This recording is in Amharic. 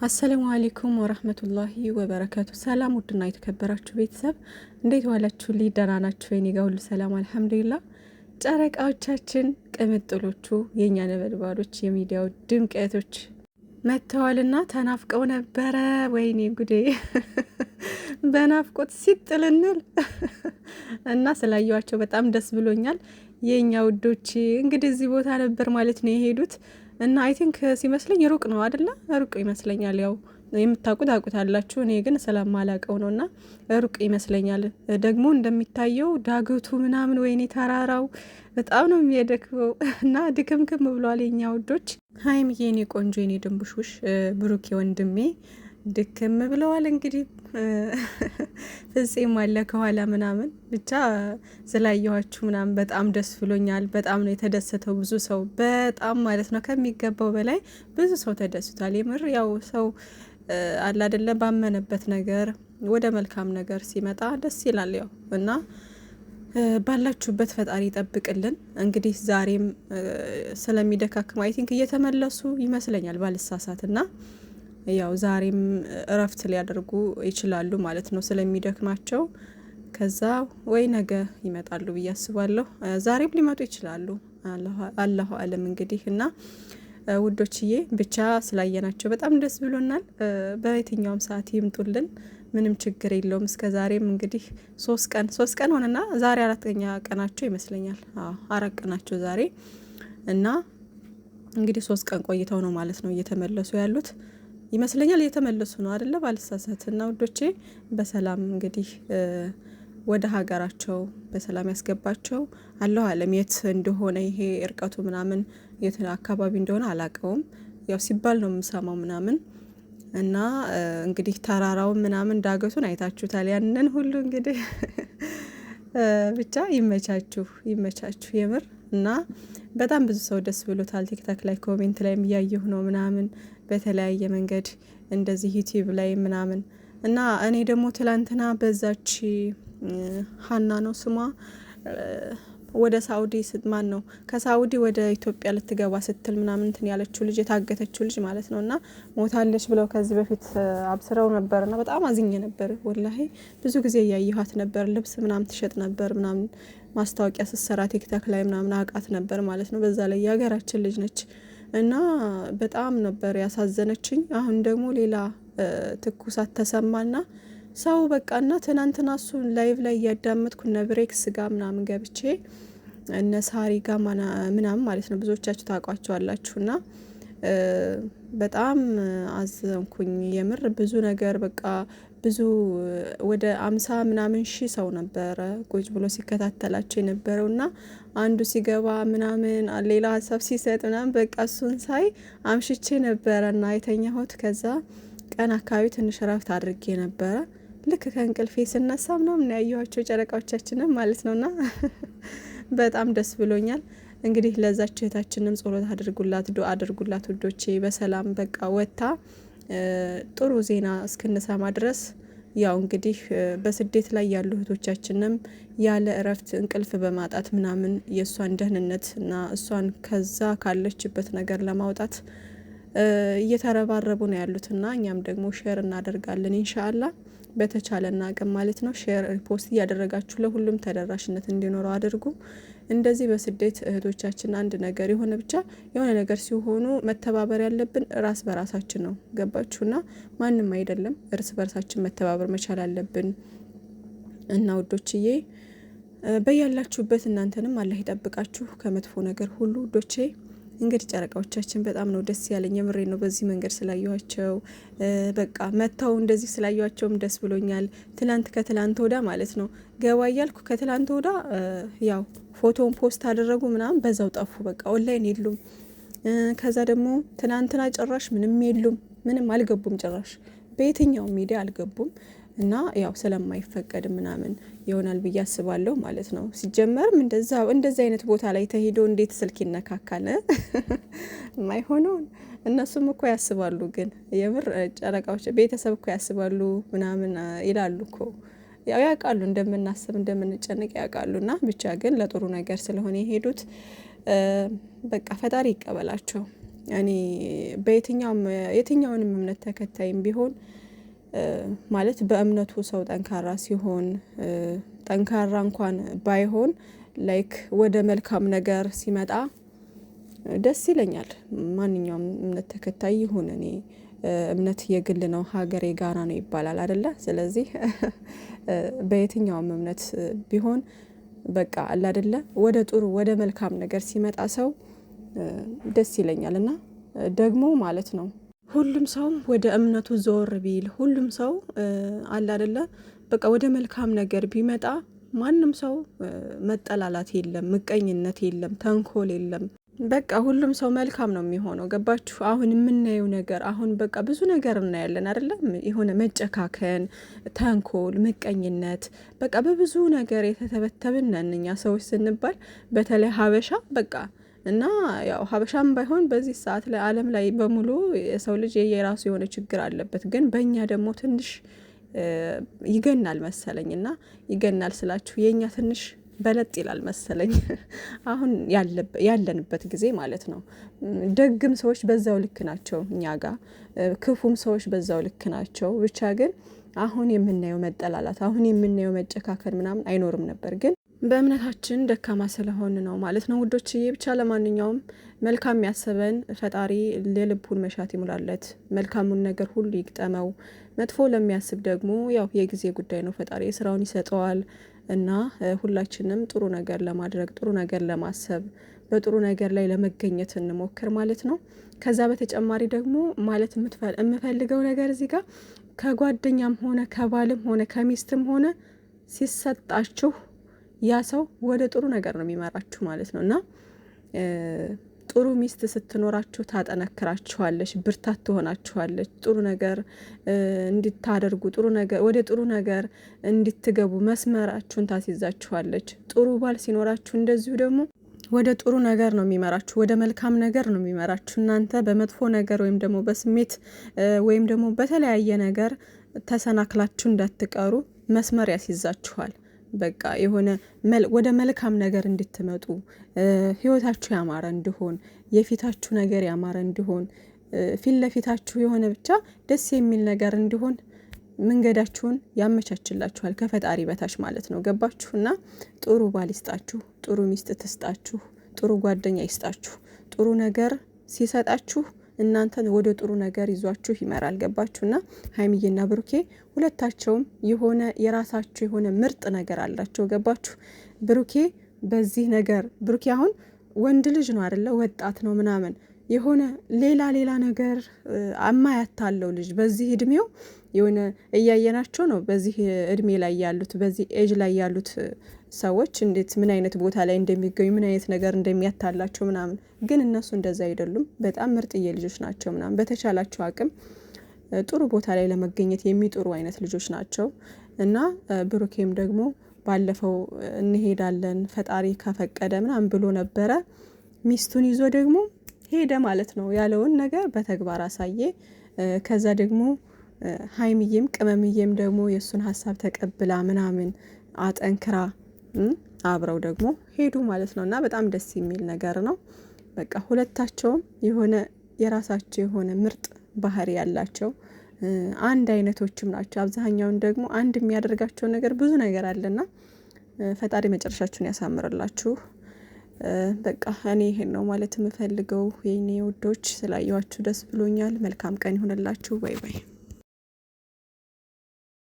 አሰላሙ አለይኩም ወራህመቱላሂ ወበረካቱ። ሰላም ውድና የተከበራችሁ ቤተሰብ እንዴት ዋላችሁ? ደህና ናችሁ? እኔ ጋር ሁሉ ሰላም አልሐምዱሊላህ። ጨረቃዎቻችን ቅምጥሎቹ የኛ ነበልባሎች የሚዲያው ድምቀቶች መጥተዋልና ተናፍቀው ነበረ። ወይኔ ጉዴ በናፍቆት ሲጥልንል እና ስላየዋቸው በጣም ደስ ብሎኛል። የኛ ውዶች እንግዲህ እዚህ ቦታ ነበር ማለት ነው የሄዱት እና አይ ቲንክ ሲመስለኝ ሩቅ ነው አይደለ? ሩቅ ይመስለኛል። ያው የምታውቁት አውቁታላችሁ፣ እኔ ግን ስለማላቀው ነው። እና ሩቅ ይመስለኛል ደግሞ እንደሚታየው ዳገቱ ምናምን፣ ወይኔ ተራራው በጣም ነው የሚያደክመው እና ድክምክም ብሏል የኛ ውዶች። ሀይሚዬ የኔ ቆንጆ የኔ ድንቡሽውሽ ብሩኬ ወንድሜ ድክም ብለዋል። እንግዲህ ፍጼም አለ ከኋላ ምናምን። ብቻ ስላየኋችሁ ምናምን በጣም ደስ ብሎኛል። በጣም ነው የተደሰተው ብዙ ሰው፣ በጣም ማለት ነው ከሚገባው በላይ ብዙ ሰው ተደስቷል። የምር ያው ሰው አለ አይደለ ባመነበት ነገር ወደ መልካም ነገር ሲመጣ ደስ ይላል። ያው እና ባላችሁበት ፈጣሪ ይጠብቅልን። እንግዲህ ዛሬም ስለሚደካክም አይ ቲንክ እየተመለሱ ይመስለኛል ባልሳሳት እና ያው ዛሬም እረፍት ሊያደርጉ ይችላሉ ማለት ነው ስለሚደክማቸው። ከዛ ወይ ነገ ይመጣሉ ብዬ አስባለሁ። ዛሬም ሊመጡ ይችላሉ፣ አላሁ አለም እንግዲህ። እና ውዶችዬ ብቻ ስላየናቸው በጣም ደስ ብሎናል። በየትኛውም ሰዓት ይምጡልን፣ ምንም ችግር የለውም። እስከ ዛሬም እንግዲህ ሶስት ቀን ሆነና ዛሬ አራተኛ ቀናቸው ይመስለኛል። አራት ቀናቸው ዛሬ እና እንግዲህ 3 ቀን ቆይተው ነው ማለት ነው እየተመለሱ ያሉት ይመስለኛል። እየተመለሱ ነው አይደለ ባልሳሳት። እና ውዶቼ በሰላም እንግዲህ ወደ ሀገራቸው በሰላም ያስገባቸው። አላሁ አለም የት እንደሆነ ይሄ እርቀቱ ምናምን የት አካባቢ እንደሆነ አላቀውም። ያው ሲባል ነው የምሰማው ምናምን። እና እንግዲህ ተራራውን ምናምን ዳገቱን አይታችሁታል። ያንን ሁሉ እንግዲህ ብቻ ይመቻችሁ የምር። እና በጣም ብዙ ሰው ደስ ብሎታል። ቲክታክ ላይ ኮሜንት ላይ እያየሁ ነው ምናምን በተለያየ መንገድ እንደዚህ ዩቲዩብ ላይ ምናምን። እና እኔ ደግሞ ትላንትና በዛች ሀና ነው ስሟ ወደ ሳኡዲ ማን ነው ከሳኡዲ ወደ ኢትዮጵያ ልትገባ ስትል ምናምን እንትን ያለችው ልጅ የታገተችው ልጅ ማለት ነው። እና ሞታለች ብለው ከዚህ በፊት አብስረው ነበርና በጣም አዝኜ ነበር ወላሂ። ብዙ ጊዜ እያየኋት ነበር፣ ልብስ ምናምን ትሸጥ ነበር ምናምን ማስታወቂያ ስትሰራ ቲክታክ ላይ ምናምን አውቃት ነበር ማለት ነው። በዛ ላይ የሀገራችን ልጅ ነች እና በጣም ነበር ያሳዘነችኝ። አሁን ደግሞ ሌላ ትኩሳት ተሰማና ሰው በቃና ትናንትና እሱን ላይቭ ላይ እያዳመጥኩ እነ ብሬክስ ጋር ምናምን ገብቼ እነ ሳሪ ጋር ምናምን ማለት ነው ብዙዎቻችሁ ታውቋቸዋላችሁና በጣም አዘንኩኝ የምር። ብዙ ነገር በቃ ብዙ ወደ 50 ምናምን ሺህ ሰው ነበረ ቁጭ ብሎ ሲከታተላቸው የነበረውና አንዱ ሲገባ ምናምን ሌላ ሀሳብ ሲሰጥ ምናምን በቃ እሱን ሳይ አምሽቼ ነበረና የተኛሁት። ከዛ ቀን አካባቢ ትንሽ ረፍት አድርጌ ነበረ። ልክ ከእንቅልፌ ስነሳ ምናምን ያየኋቸው ጨረቃዎቻችንም ማለት ነውና በጣም ደስ ብሎኛል። እንግዲህ ለዛች እህታችንም ጸሎት አድርጉላት፣ ዱአ አድርጉላት ውዶቼ። በሰላም በቃ ወጥታ ጥሩ ዜና እስክንሰማ ድረስ ያው እንግዲህ በስደት ላይ ያሉ እህቶቻችንም ያለ እረፍት እንቅልፍ በማጣት ምናምን የእሷን ደህንነት እና እሷን ከዛ ካለችበት ነገር ለማውጣት እየተረባረቡ ነው ያሉትና እኛም ደግሞ ሼር እናደርጋለን ኢንሻአላህ በተቻለና አቅም ማለት ነው። ሼር ሪፖስት እያደረጋችሁ ለሁሉም ተደራሽነት እንዲኖረው አድርጉ። እንደዚህ በስደት እህቶቻችን አንድ ነገር የሆነ ነገር ሲሆኑ መተባበር ያለብን ራስ በራሳችን ነው። ገባችሁና ማንም አይደለም፣ እርስ በርሳችን መተባበር መቻል አለብን። እና ውዶችዬ በያላችሁበት እናንተንም አላህ ይጠብቃችሁ ከመጥፎ ነገር ሁሉ ውዶቼ። እንግዲህ ጨረቃዎቻችን በጣም ነው ደስ ያለኝ የምሬ ነው። በዚህ መንገድ ስላየኋቸው በቃ መተው እንደዚህ ስላየኋቸውም ደስ ብሎኛል። ከትላንት ወዳ ማለት ነው ገባ እያልኩ ከትላንት ወዳ ያው ፎቶውን ፖስት አደረጉ ምናምን በዛው ጠፉ። በቃ ኦንላይን የሉም። ከዛ ደግሞ ትናንትና ጭራሽ ምንም የሉም፣ ምንም አልገቡም፣ ጭራሽ በየትኛው ሚዲያ አልገቡም። እና ያው ስለማይፈቀድ ምናምን ይሆናል ብዬ አስባለሁ ማለት ነው። ሲጀመርም እንደዚህ አይነት ቦታ ላይ ተሄዶ እንዴት ስልክ ይነካካል? የማይሆነውን እነሱም እኮ ያስባሉ። ግን የምር ጨረቃዎች ቤተሰብ እኮ ያስባሉ ምናምን ይላሉ እኮ ያው ያውቃሉ፣ እንደምናስብ እንደምንጨነቅ ያውቃሉና ብቻ ግን ለጥሩ ነገር ስለሆነ የሄዱት በቃ ፈጣሪ ይቀበላቸው። እኔ የትኛውንም እምነት ተከታይም ቢሆን ማለት በእምነቱ ሰው ጠንካራ ሲሆን ጠንካራ እንኳን ባይሆን ላይክ ወደ መልካም ነገር ሲመጣ ደስ ይለኛል። ማንኛውም እምነት ተከታይ ይሁን እኔ እምነት የግል ነው፣ ሀገር የጋራ ነው ይባላል አይደለ? ስለዚህ በየትኛውም እምነት ቢሆን በቃ አለ አይደለ ወደ ጥሩ ወደ መልካም ነገር ሲመጣ ሰው ደስ ይለኛል። እና ደግሞ ማለት ነው ሁሉም ሰው ወደ እምነቱ ዞር ቢል፣ ሁሉም ሰው አለ አይደለ በቃ ወደ መልካም ነገር ቢመጣ ማንም ሰው መጠላላት የለም፣ ምቀኝነት የለም፣ ተንኮል የለም። በቃ ሁሉም ሰው መልካም ነው የሚሆነው። ገባችሁ? አሁን የምናየው ነገር አሁን በቃ ብዙ ነገር እናያለን አይደለም? የሆነ መጨካከን፣ ተንኮል፣ ምቀኝነት በቃ በብዙ ነገር የተተበተብን ነን እኛ ሰዎች ስንባል፣ በተለይ ሀበሻ በቃ እና ያው ሀበሻም ባይሆን በዚህ ሰዓት ላይ ዓለም ላይ በሙሉ የሰው ልጅ የራሱ የሆነ ችግር አለበት። ግን በእኛ ደግሞ ትንሽ ይገናል መሰለኝ። እና ይገናል ስላችሁ የእኛ ትንሽ በለጥ ይላል መሰለኝ አሁን ያለንበት ጊዜ ማለት ነው። ደግም ሰዎች በዛው ልክ ናቸው እኛ ጋር፣ ክፉም ሰዎች በዛው ልክ ናቸው። ብቻ ግን አሁን የምናየው መጠላላት፣ አሁን የምናየው መጨካከል ምናምን አይኖርም ነበር። ግን በእምነታችን ደካማ ስለሆን ነው ማለት ነው ውዶችዬ። ብቻ ለማንኛውም መልካም ያሰበን ፈጣሪ የልቡን መሻት ይሙላለት፣ መልካሙን ነገር ሁሉ ይግጠመው። መጥፎ ለሚያስብ ደግሞ ያው የጊዜ ጉዳይ ነው፣ ፈጣሪ የስራውን ይሰጠዋል። እና ሁላችንም ጥሩ ነገር ለማድረግ ጥሩ ነገር ለማሰብ በጥሩ ነገር ላይ ለመገኘት እንሞክር ማለት ነው። ከዛ በተጨማሪ ደግሞ ማለት የምፈልገው ነገር እዚህ ጋር ከጓደኛም ሆነ ከባልም ሆነ ከሚስትም ሆነ ሲሰጣችሁ ያ ሰው ወደ ጥሩ ነገር ነው የሚመራችሁ ማለት ነው። እና ጥሩ ሚስት ስትኖራችሁ ታጠነክራችኋለች፣ ብርታት ትሆናችኋለች፣ ጥሩ ነገር እንድታደርጉ ጥሩ ነገር ወደ ጥሩ ነገር እንድትገቡ መስመራችሁን ታስይዛችኋለች። ጥሩ ባል ሲኖራችሁ እንደዚሁ ደግሞ ወደ ጥሩ ነገር ነው የሚመራችሁ፣ ወደ መልካም ነገር ነው የሚመራችሁ። እናንተ በመጥፎ ነገር ወይም ደግሞ በስሜት ወይም ደግሞ በተለያየ ነገር ተሰናክላችሁ እንዳትቀሩ መስመር ያስይዛችኋል። በቃ የሆነ ወደ መልካም ነገር እንድትመጡ ህይወታችሁ ያማረ እንዲሆን፣ የፊታችሁ ነገር ያማረ እንዲሆን፣ ፊት ለፊታችሁ የሆነ ብቻ ደስ የሚል ነገር እንዲሆን መንገዳችሁን ያመቻችላችኋል ከፈጣሪ በታች ማለት ነው። ገባችሁ? እና ጥሩ ባል ይስጣችሁ፣ ጥሩ ሚስት ትስጣችሁ፣ ጥሩ ጓደኛ ይስጣችሁ። ጥሩ ነገር ሲሰጣችሁ እናንተን ወደ ጥሩ ነገር ይዟችሁ ይመራል። ገባችሁና ሀይሚዬና ብሩኬ ሁለታቸውም የሆነ የራሳቸው የሆነ ምርጥ ነገር አላቸው። ገባችሁ? ብሩኬ በዚህ ነገር ብሩኬ አሁን ወንድ ልጅ ነው አይደለ? ወጣት ነው ምናምን የሆነ ሌላ ነገር አማያታለው ልጅ በዚህ እድሜው የሆነ እያየናቸው ነው። በዚህ እድሜ ላይ ያሉት በዚህ ኤጅ ላይ ያሉት ሰዎች እንዴት ምን አይነት ቦታ ላይ እንደሚገኙ ምን አይነት ነገር እንደሚያታላቸው ምናምን፣ ግን እነሱ እንደዛ አይደሉም። በጣም ምርጥዬ ልጆች ናቸው ምናምን። በተቻላቸው አቅም ጥሩ ቦታ ላይ ለመገኘት የሚጥሩ አይነት ልጆች ናቸው። እና ብሩኬም ደግሞ ባለፈው እንሄዳለን ፈጣሪ ከፈቀደ ምናምን ብሎ ነበረ። ሚስቱን ይዞ ደግሞ ሄደ ማለት ነው። ያለውን ነገር በተግባር አሳየ። ከዛ ደግሞ ሀይሚዬም ቅመምዬም ደግሞ የእሱን ሀሳብ ተቀብላ ምናምን አጠንክራ አብረው ደግሞ ሄዱ ማለት ነው። እና በጣም ደስ የሚል ነገር ነው። በቃ ሁለታቸውም የሆነ የራሳቸው የሆነ ምርጥ ባህሪ ያላቸው አንድ አይነቶችም ናቸው። አብዛኛውን ደግሞ አንድ የሚያደርጋቸው ነገር ብዙ ነገር አለና ፈጣሪ መጨረሻችሁን ያሳምርላችሁ። በቃ እኔ ይሄን ነው ማለት የምፈልገው የኔ ውዶች። ስላየዋችሁ ደስ ብሎኛል። መልካም ቀን ይሁንላችሁ። ባይ ባይ።